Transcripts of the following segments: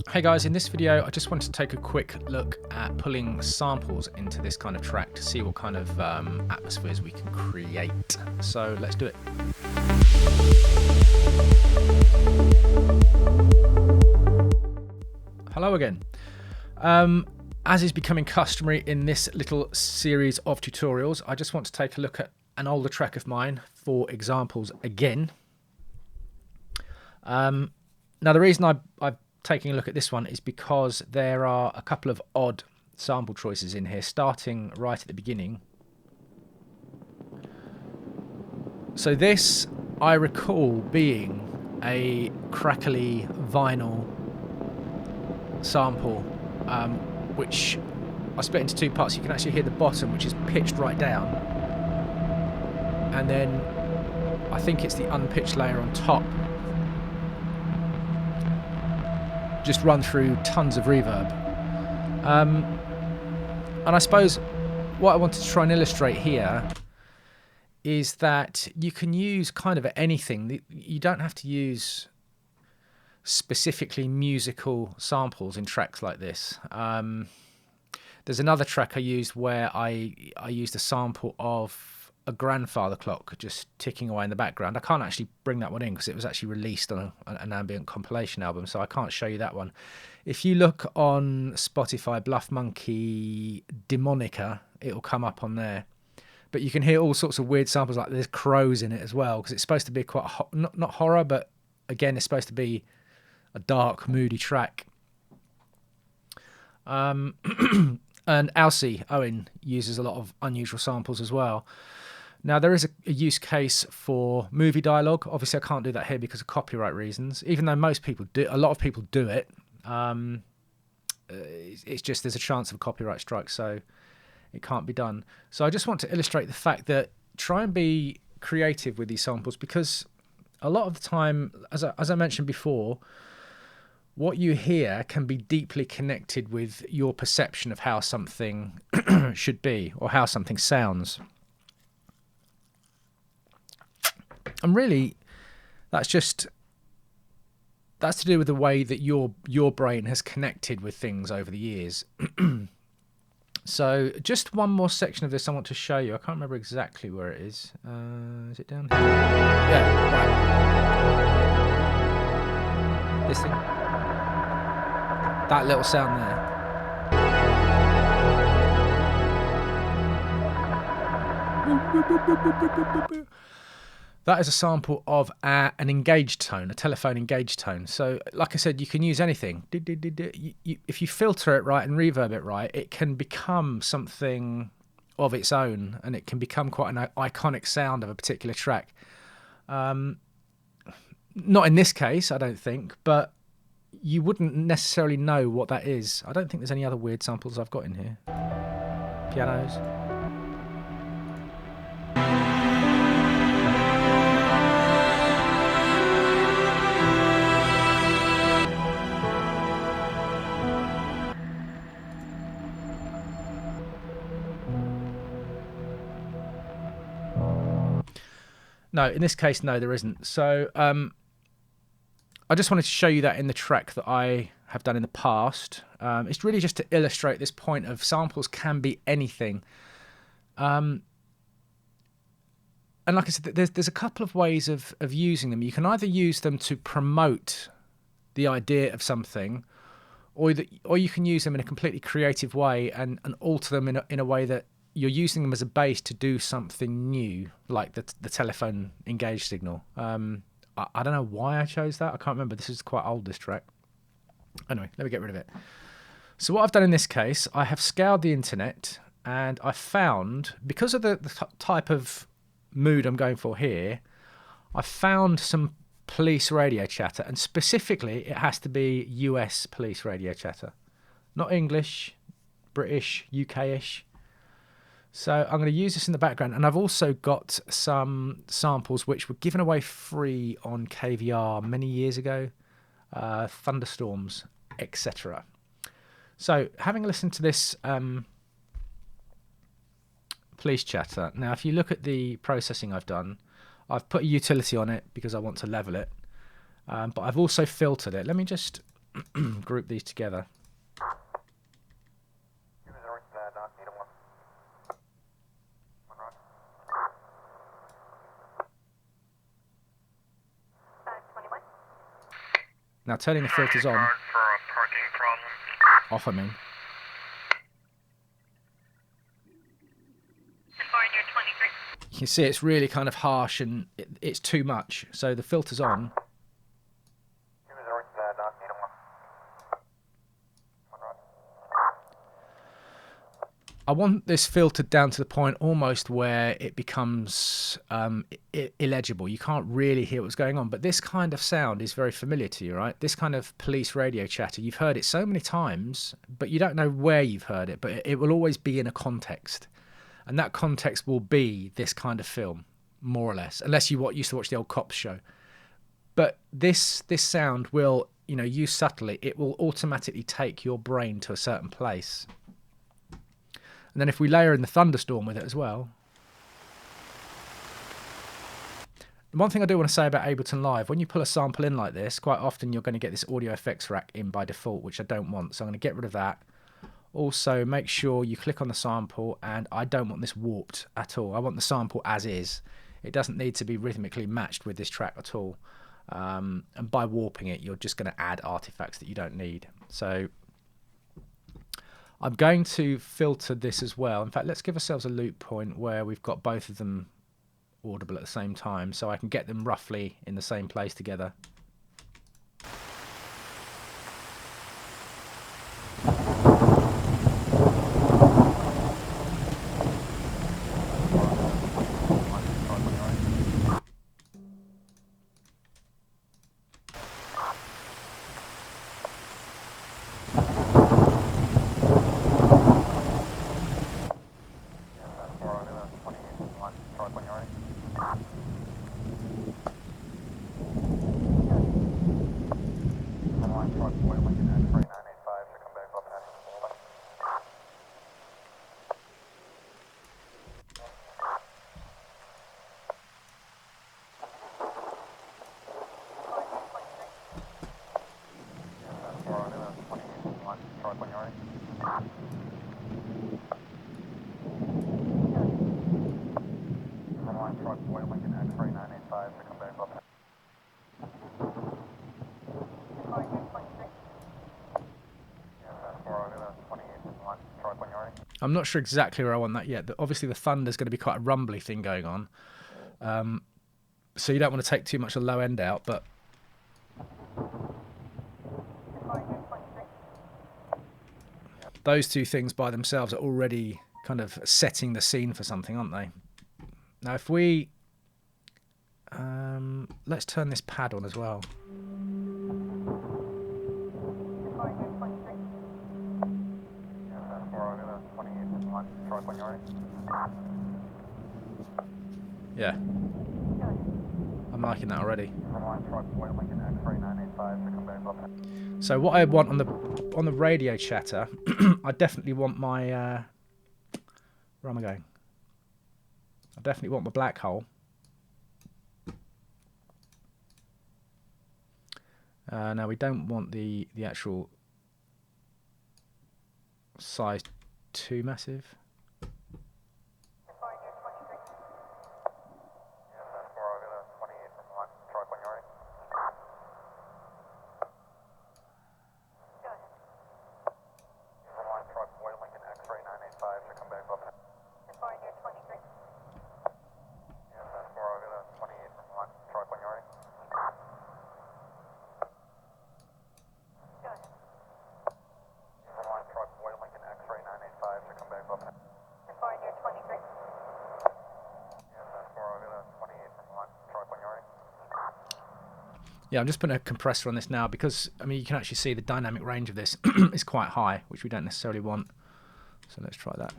Hey guys, in this video I just wanted to take a quick look at pulling samples into this kind of track to see what kind of atmospheres we can create. So let's do it. Hello again. As is becoming customary in this little series of tutorials, I just want to take a look at an older track of mine for examples again. Now the reason I've taking a look at this one is because there are a couple of odd sample choices in here, starting right at the beginning. So this, I recall being a crackly vinyl sample, which I split into two parts. You can actually hear the bottom, which is pitched right down, and then I think it's the unpitched layer on top just run through tons of reverb. And I suppose what I wanted to try and illustrate here is that you can use kind of anything. You don't have to use specifically musical samples in tracks like this. There's another track I used where I used a sample of a grandfather clock just ticking away in the background. I can't actually bring that one in because it was actually released on an ambient compilation album, so I can't show you that one. If you look on Spotify, Bluff Monkey Demonica, it'll come up on there. But you can hear all sorts of weird samples, like there's crows in it as well, because it's supposed to be quite not horror, but again it's supposed to be a dark, moody track. And Alcy Owen uses a lot of unusual samples as well. Now, there is a use case for movie dialogue. Obviously, I can't do that here because of copyright reasons, even though most people do. A lot of people do it. It's just there's a chance of a copyright strike, so it can't be done. So I just want to illustrate the fact that try and be creative with these samples, because a lot of the time, as I mentioned before, what you hear can be deeply connected with your perception of how something should be or how something sounds. And really, that's to do with the way that your brain has connected with things over the years. So just one more section of this I want to show you. I can't remember exactly where it is. Is it down here? Yeah, right. This thing. That little sound there. That is a sample of an engaged tone, a telephone engaged tone. So, like I said, you can use anything. If you filter it right and reverb it right, it can become something of its own, and it can become quite an iconic sound of a particular track. Not in this case, I don't think, but you wouldn't necessarily know what that is. I don't think there's any other weird samples I've got in here. Pianos. No, in this case, no, there isn't. So I just wanted to show you that in the track that I have done in the past. It's really just to illustrate this point of samples can be anything. And like I said, there's a couple of ways of using them. You can either use them to promote the idea of something, or you can use them in a completely creative way and alter them in a way that you're using them as a base to do something new, like the telephone engaged signal. I don't know why I chose that. I can't remember. This is quite old, this track. Anyway, let me get rid of it. So what I've done in this case, I have scoured the internet, and I found, because of the type of mood I'm going for here, I found some police radio chatter, and specifically it has to be US police radio chatter, not English, British, UK-ish. So I'm going to use this in the background, and I've also got some samples which were given away free on KVR many years ago, thunderstorms, etc. So having listened to this police chatter, now if you look at the processing I've done, I've put a utility on it because I want to level it, but I've also filtered it. Let me just group these together. Now turning the filters on. Off, I mean. You can see it's really kind of harsh and it's too much. So the filter's on. I want this filtered down to the point almost where it becomes illegible. You can't really hear what's going on. But this kind of sound is very familiar to you, right? This kind of police radio chatter. You've heard it so many times, but you don't know where you've heard it. But it will always be in a context. And that context will be this kind of film, more or less. Unless you used to watch the old Cops show. But this sound will, used subtly, it will automatically take your brain to a certain place. And then if we layer in the thunderstorm with it as well. One thing I do want to say about Ableton Live, when you pull a sample in like this, quite often you're going to get this audio effects rack in by default, which I don't want. So I'm going to get rid of that. Also, make sure you click on the sample, and I don't want this warped at all. I want the sample as is. It doesn't need to be rhythmically matched with this track at all. And by warping it, you're just going to add artifacts that you don't need. So I'm going to filter this as well. In fact, let's give ourselves a loop point where we've got both of them audible at the same time, so I can get them roughly in the same place together. I'm not sure exactly where I want that yet. Obviously, the thunder's going to be quite a rumbly thing going on. So you don't want to take too much of the low end out, but those two things by themselves are already kind of setting the scene for something, aren't they? Now, if we... let's turn this pad on as well. Yeah. I'm liking that already. So what I want on the radio chatter, I definitely want my where am I going? I definitely want my black hole. Now we don't want the actual size too massive. Yeah, I'm just putting a compressor on this now because, I mean, you can actually see the dynamic range of this is quite high, which we don't necessarily want. So let's try that.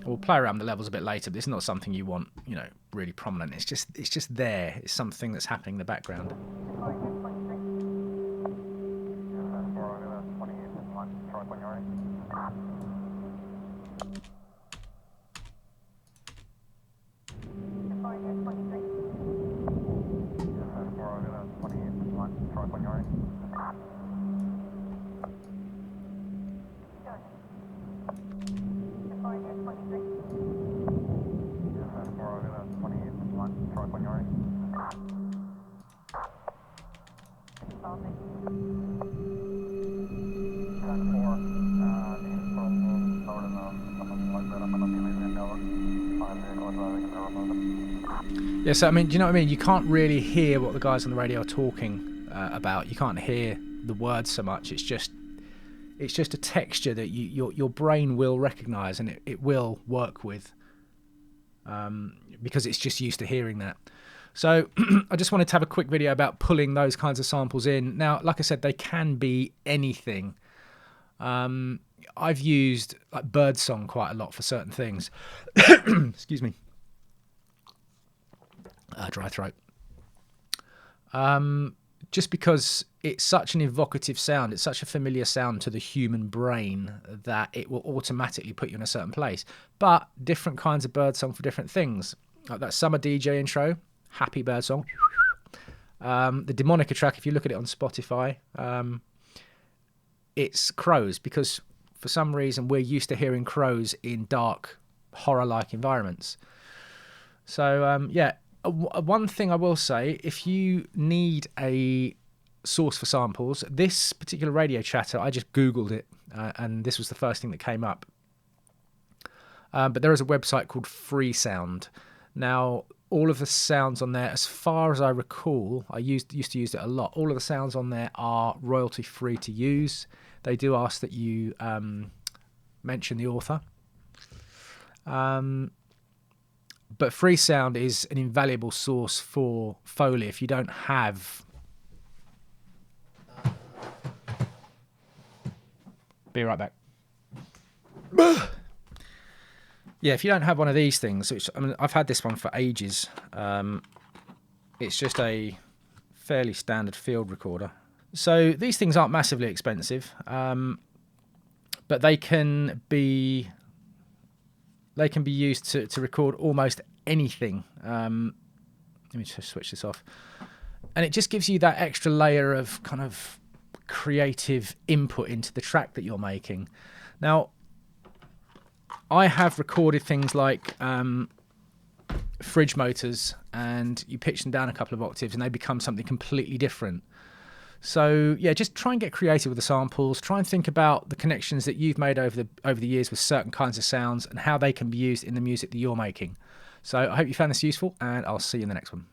We'll play around the levels a bit later, but it's not something you want, really prominent. It's just there. It's something that's happening in the background. Yeah, so I mean, do you know what I mean? You can't really hear what the guys on the radio are talking about. You can't hear the words so much. It's just a texture that your brain will recognise and it will work with, because it's just used to hearing that. So I just wanted to have a quick video about pulling those kinds of samples in. Now, like I said, they can be anything. I've used like birdsong quite a lot for certain things. Excuse me. Dry throat. Just because it's such an evocative sound, it's such a familiar sound to the human brain that it will automatically put you in a certain place. But different kinds of birdsong for different things. Like that summer DJ intro, happy birdsong. The Demonica track, if you look at it on Spotify, it's crows, because for some reason we're used to hearing crows in dark, horror-like environments. So, yeah. One thing I will say, if you need a source for samples, this particular radio chatter, I just Googled it, and this was the first thing that came up. But there is a website called Freesound. Now, all of the sounds on there, as far as I recall, I used to use it a lot. All of the sounds on there are royalty free to use. They do ask that you mention the author. But Freesound is an invaluable source for Foley if you don't have... Be right back. Yeah, if you don't have one of these things, which, I mean, I've had this one for ages. It's just a fairly standard field recorder. So these things aren't massively expensive, but they can be used to record almost anything. Let me just switch this off. And it just gives you that extra layer of kind of creative input into the track that you're making. Now, I have recorded things like fridge motors, and you pitch them down a couple of octaves and they become something completely different. So yeah, just try and get creative with the samples. Try and think about the connections that you've made over the years with certain kinds of sounds and how they can be used in the music that you're making. So I hope you found this useful, and I'll see you in the next one.